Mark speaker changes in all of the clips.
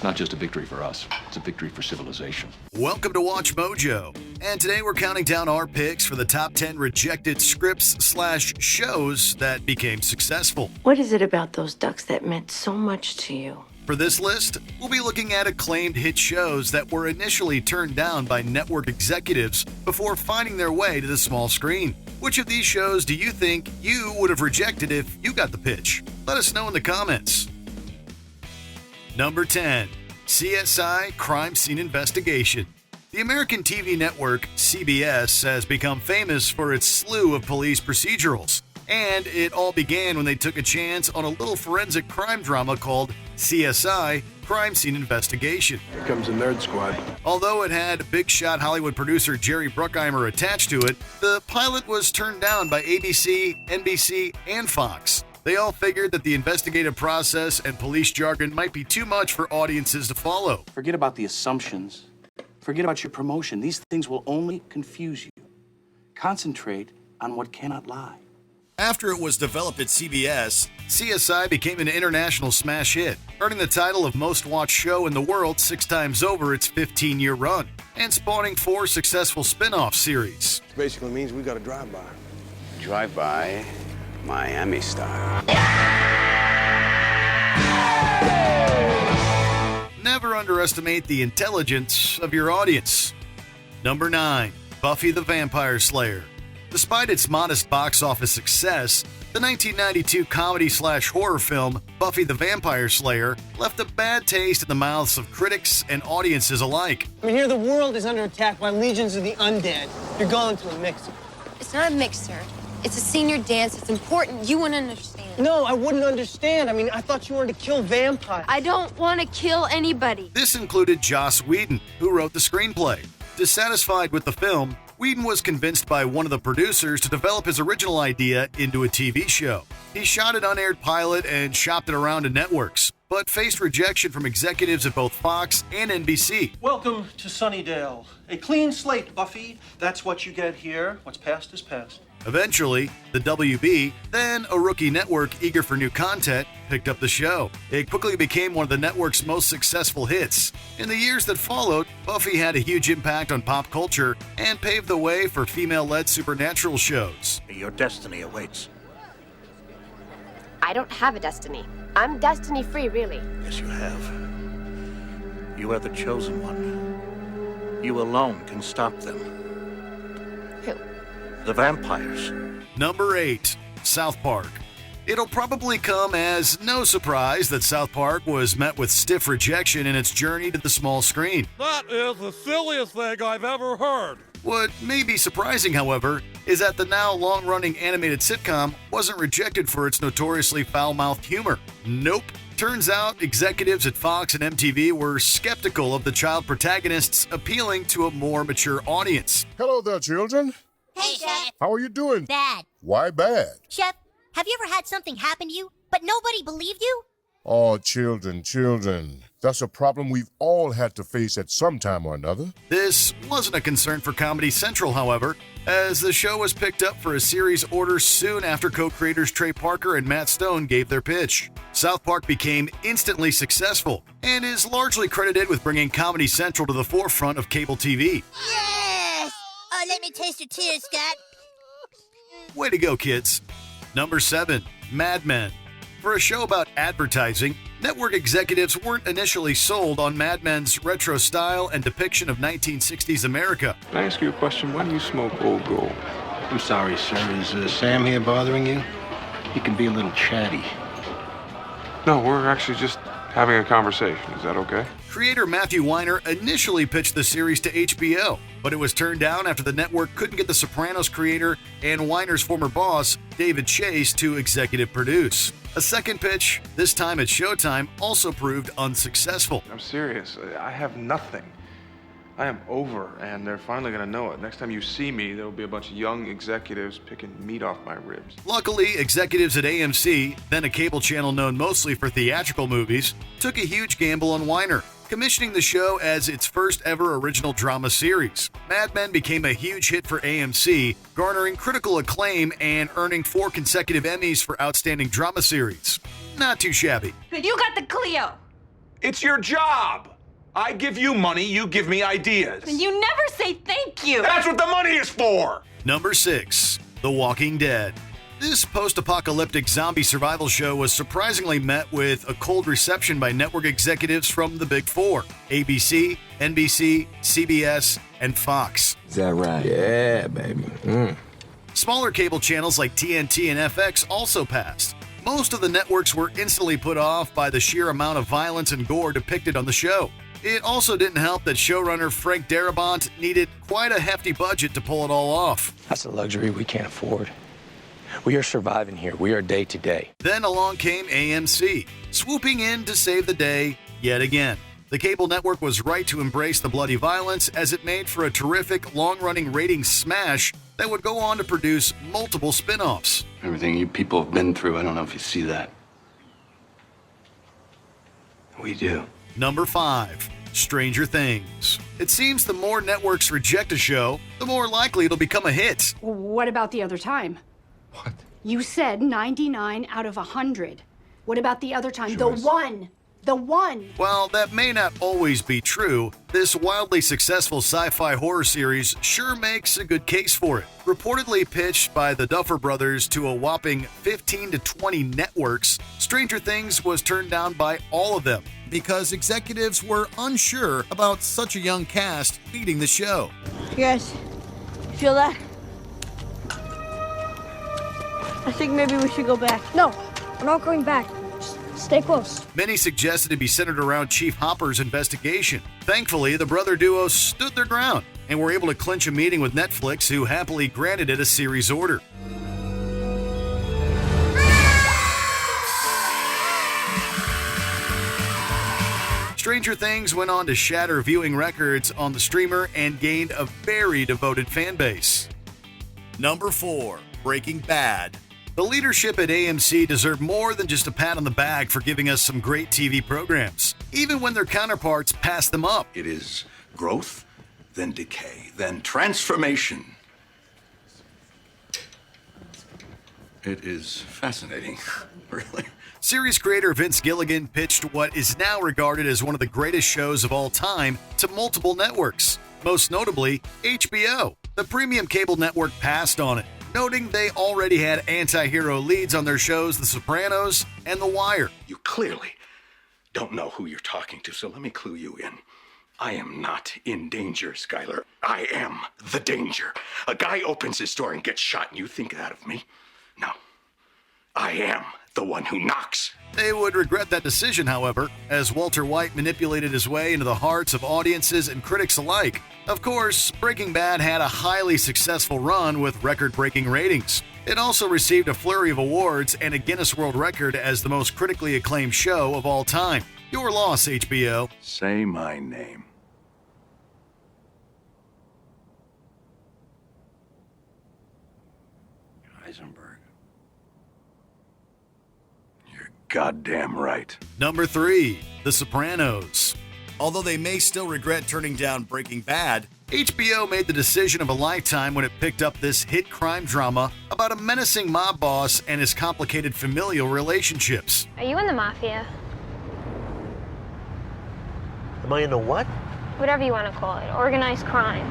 Speaker 1: Not just a victory for us, it's a victory for civilization.
Speaker 2: Welcome to Watch Mojo, and today we're counting down our picks for the top 10 rejected scripts/shows that became successful.
Speaker 3: What is it about those ducks that meant so much to you?
Speaker 2: For this list, we'll be looking at acclaimed hit shows that were initially turned down by network executives before finding their way to the small screen. Which of these shows do you think you would have rejected if you got the pitch? Let us know in the comments. Number 10. CSI Crime Scene Investigation. The American TV network CBS has become famous for its slew of police procedurals, and it all began when they took a chance on a little forensic crime drama called CSI Crime Scene Investigation.
Speaker 4: Here comes the Nerd Squad.
Speaker 2: Although it had big shot Hollywood producer Jerry Bruckheimer attached to it, the pilot was turned down by ABC, NBC, and Fox. They all figured that the investigative process and police jargon might be too much for audiences to follow.
Speaker 5: Forget about the assumptions. Forget about your promotion. These things will only confuse you. Concentrate on what cannot lie.
Speaker 2: After it was developed at CBS, CSI became an international smash hit, earning the title of most watched show in the world 6 times over its 15-year run, and spawning 4 successful spin-off series.
Speaker 4: Basically means we got a drive-by.
Speaker 6: Drive-by, Miami style.
Speaker 2: Never underestimate the intelligence of your audience. Number 9. Buffy the Vampire Slayer. Despite its modest box office success, the 1992 comedy/horror film Buffy the Vampire Slayer left a bad taste in the mouths of critics and audiences alike.
Speaker 7: I mean, here the world is under attack by legions of the undead. You're going to a mixer.
Speaker 8: It's not a mixer. It's a senior dance. It's important. You wouldn't understand.
Speaker 7: No, I wouldn't understand. I mean, I thought you wanted to kill vampires.
Speaker 8: I don't want to kill anybody.
Speaker 2: This included Joss Whedon, who wrote the screenplay. Dissatisfied with the film, Whedon was convinced by one of the producers to develop his original idea into a TV show. He shot an unaired pilot and shopped it around to networks, but faced rejection from executives at both Fox and NBC.
Speaker 9: Welcome to Sunnydale. A clean slate, Buffy. That's what you get here. What's past is past.
Speaker 2: Eventually, the WB, then a rookie network eager for new content, picked up the show. It quickly became one of the network's most successful hits. In the years that followed, Buffy had a huge impact on pop culture and paved the way for female-led supernatural shows.
Speaker 10: Your destiny awaits.
Speaker 11: I don't have a destiny. I'm destiny-free, really.
Speaker 10: Yes, you have. You are the chosen one. You alone can stop them.
Speaker 11: Who?
Speaker 10: The vampires.
Speaker 2: Number 8. South Park. It'll probably come as no surprise that South Park was met with stiff rejection in its journey to the small screen.
Speaker 12: That is the silliest thing I've ever heard.
Speaker 2: What may be surprising, however, is that the now long-running animated sitcom wasn't rejected for its notoriously foul-mouthed humor. Nope. Turns out executives at Fox and MTV were skeptical of the child protagonists appealing to a more mature audience.
Speaker 13: Hello there, children.
Speaker 14: Hey, Chef.
Speaker 13: How are you doing?
Speaker 14: Bad.
Speaker 13: Why bad?
Speaker 14: Chef, have you ever had something happen to you, but nobody believed you?
Speaker 13: Oh, children. That's a problem we've all had to face at some time or another.
Speaker 2: This wasn't a concern for Comedy Central, however, as the show was picked up for a series order soon after co-creators Trey Parker and Matt Stone gave their pitch. South Park became instantly successful and is largely credited with bringing Comedy Central to the forefront of cable TV.
Speaker 14: Yes! Oh, let me taste your tears, Scott.
Speaker 2: Way to go, kids. Number 7. Mad Men. For a show about advertising, network executives weren't initially sold on Mad Men's retro style and depiction of 1960s America.
Speaker 4: Can I ask you a question? Why do you smoke Old Gold?
Speaker 6: I'm sorry, sir. Is Sam here bothering you? He can be a little chatty.
Speaker 4: No, we're actually just having a conversation. Is that okay?
Speaker 2: Creator Matthew Weiner initially pitched the series to HBO, but it was turned down after the network couldn't get the Sopranos creator and Weiner's former boss, David Chase, to executive produce. A second pitch, this time at Showtime, also proved unsuccessful.
Speaker 4: I'm serious. I have nothing. I am over, and they're finally going to know it. Next time you see me, there'll be a bunch of young executives picking meat off my ribs.
Speaker 2: Luckily, executives at AMC, then a cable channel known mostly for theatrical movies, took a huge gamble on Weiner, commissioning the show as its first ever original drama series. Mad Men became a huge hit for AMC, garnering critical acclaim and earning 4 consecutive Emmys for Outstanding Drama Series. Not too shabby.
Speaker 8: You got the Clio.
Speaker 4: It's your job. I give you money, you give me ideas.
Speaker 15: And you never say thank you.
Speaker 4: That's what the money is for.
Speaker 2: Number 6, The Walking Dead. This post-apocalyptic zombie survival show was surprisingly met with a cold reception by network executives from the Big Four: ABC, NBC, CBS, and Fox.
Speaker 16: Is that right? Yeah, baby.
Speaker 2: Smaller cable channels like TNT and FX also passed. Most of the networks were instantly put off by the sheer amount of violence and gore depicted on the show. It also didn't help that showrunner Frank Darabont needed quite a hefty budget to pull it all off.
Speaker 16: That's a luxury we can't afford. We are surviving here. We are day to day.
Speaker 2: Then along came AMC, swooping in to save the day yet again. The cable network was right to embrace the bloody violence, as it made for a terrific long-running ratings smash that would go on to produce multiple spin-offs.
Speaker 5: Everything you people have been through, I don't know if you see that. We do.
Speaker 2: Number 5, Stranger Things. It seems the more networks reject a show, the more likely it'll become a hit.
Speaker 17: What about the other time?
Speaker 6: What?
Speaker 17: You said 99 out of 100. What about the other time?
Speaker 6: Joyce.
Speaker 17: The one.
Speaker 2: While that may not always be true, this wildly successful sci-fi horror series sure makes a good case for it. Reportedly pitched by the Duffer Brothers to a whopping 15 to 20 networks, Stranger Things was turned down by all of them because executives were unsure about such a young cast leading the show.
Speaker 18: Yes. You feel that? I think maybe we should go back.
Speaker 17: No, we're not going back. Just stay close.
Speaker 2: Many suggested it be centered around Chief Hopper's investigation. Thankfully, the brother duo stood their ground and were able to clinch a meeting with Netflix, who happily granted it a series order. Stranger Things went on to shatter viewing records on the streamer and gained a very devoted fan base. Number 4, Breaking Bad. The leadership at AMC deserve more than just a pat on the back for giving us some great TV programs, even when their counterparts pass them up.
Speaker 19: It is growth, then decay, then transformation. It is fascinating, really.
Speaker 2: Series creator Vince Gilligan pitched what is now regarded as one of the greatest shows of all time to multiple networks, most notably HBO. The premium cable network passed on it, noting they already had anti-hero leads on their shows The Sopranos and The Wire.
Speaker 19: You clearly don't know who you're talking to, so let me clue you in. I am not in danger, Skylar. I am the danger. A guy opens his door and gets shot, and you think that of me? No. I am the one who knocks.
Speaker 2: They would regret that decision, however, as Walter White manipulated his way into the hearts of audiences and critics alike. Of course, Breaking Bad had a highly successful run with record-breaking ratings. It also received a flurry of awards and a Guinness World Record as the most critically acclaimed show of all time. Your loss, HBO.
Speaker 19: Say my name.
Speaker 5: Heisenberg.
Speaker 19: Goddamn right.
Speaker 2: Number 3, The Sopranos. Although they may still regret turning down Breaking Bad, HBO made the decision of a lifetime when it picked up this hit crime drama about a menacing mob boss and his complicated familial relationships.
Speaker 20: Are you in the mafia?
Speaker 21: Am I in the what?
Speaker 20: Whatever you want to call it. Organized crime.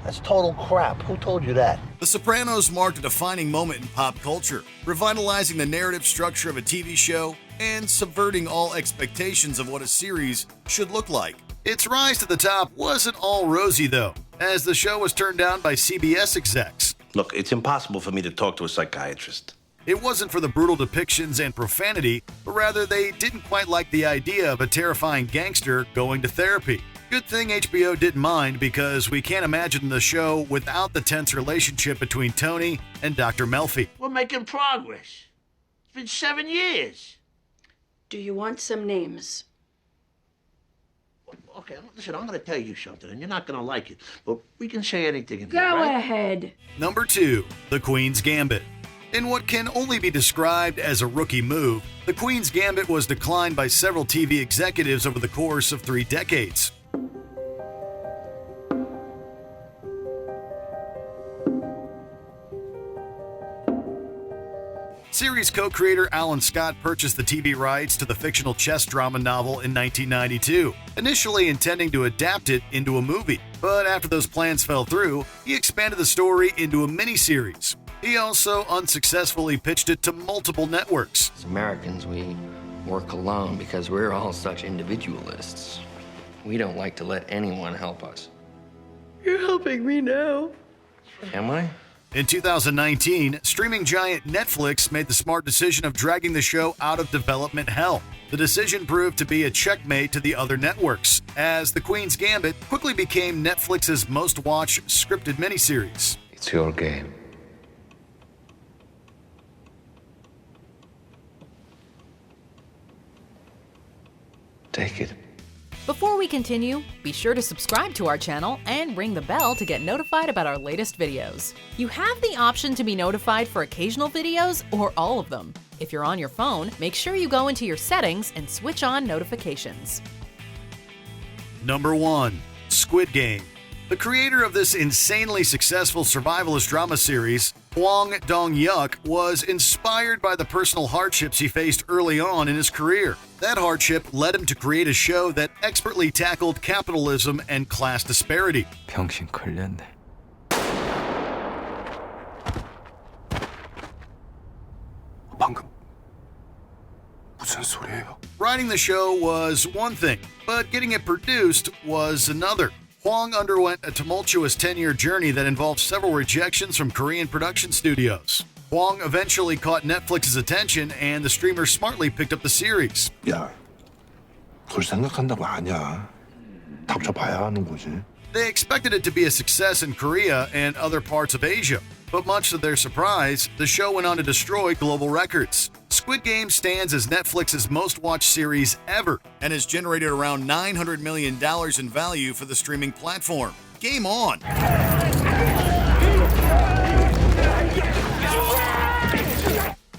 Speaker 21: That's total crap. Who told you that?
Speaker 2: The Sopranos marked a defining moment in pop culture, revitalizing the narrative structure of a TV show and subverting all expectations of what a series should look like. Its rise to the top wasn't all rosy, though, as the show was turned down by CBS execs.
Speaker 10: Look, it's impossible for me to talk to a psychiatrist.
Speaker 2: It wasn't for the brutal depictions and profanity, but rather they didn't quite like the idea of a terrifying gangster going to therapy. Good thing HBO didn't mind, because we can't imagine the show without the tense relationship between Tony and Dr. Melfi.
Speaker 21: We're making progress. It's been 7 years.
Speaker 17: Do you want some names?
Speaker 21: Okay, listen, I'm going to tell you something, and you're not going to like it, but we can say anything in
Speaker 17: Go
Speaker 21: here, right?
Speaker 17: ahead.
Speaker 2: Number 2, The Queen's Gambit. In what can only be described as a rookie move, The Queen's Gambit was declined by several TV executives over the course of 3 decades. Series series co-creator Alan Scott purchased the TV rights to the fictional chess drama novel in 1992, initially intending to adapt it into a movie. But after those plans fell through, he expanded the story into a miniseries. He also unsuccessfully pitched it to multiple networks.
Speaker 1: As Americans, we work alone because we're all such individualists. We don't like to let anyone help us.
Speaker 3: You're helping me now.
Speaker 1: Am I?
Speaker 2: In 2019, streaming giant Netflix made the smart decision of dragging the show out of development hell. The decision proved to be a checkmate to the other networks, as The Queen's Gambit quickly became Netflix's most-watched scripted miniseries.
Speaker 22: It's your game. Take it.
Speaker 23: Before we continue, be sure to subscribe to our channel and ring the bell to get notified about our latest videos. You have the option to be notified for occasional videos or all of them. If you're on your phone, make sure you go into your settings and switch on notifications.
Speaker 2: Number 1. Squid Game. The creator of this insanely successful survivalist drama series, Hwang Dong-hyuk, was inspired by the personal hardships he faced early on in his career. That hardship led him to create a show that expertly tackled capitalism and class disparity.
Speaker 22: 병신 걸렸네.
Speaker 4: 방금 무슨 소리예요?
Speaker 2: Writing the show was one thing, but getting it produced was another. Hwang underwent a tumultuous 10-year journey that involved several rejections from Korean production studios. Hwang eventually caught Netflix's attention, and the streamer smartly picked up the series.
Speaker 24: 야, 그걸 생각한다고 아냐. 닥쳐봐야 하는 거지.
Speaker 2: They expected it to be a success in Korea and other parts of Asia, but much to their surprise, the show went on to destroy global records. Squid Game stands as Netflix's most-watched series ever and has generated around $900 million in value for the streaming platform. Game on!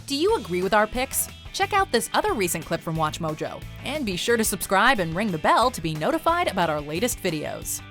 Speaker 23: Do you agree with our picks? Check out this other recent clip from WatchMojo, and be sure to subscribe and ring the bell to be notified about our latest videos.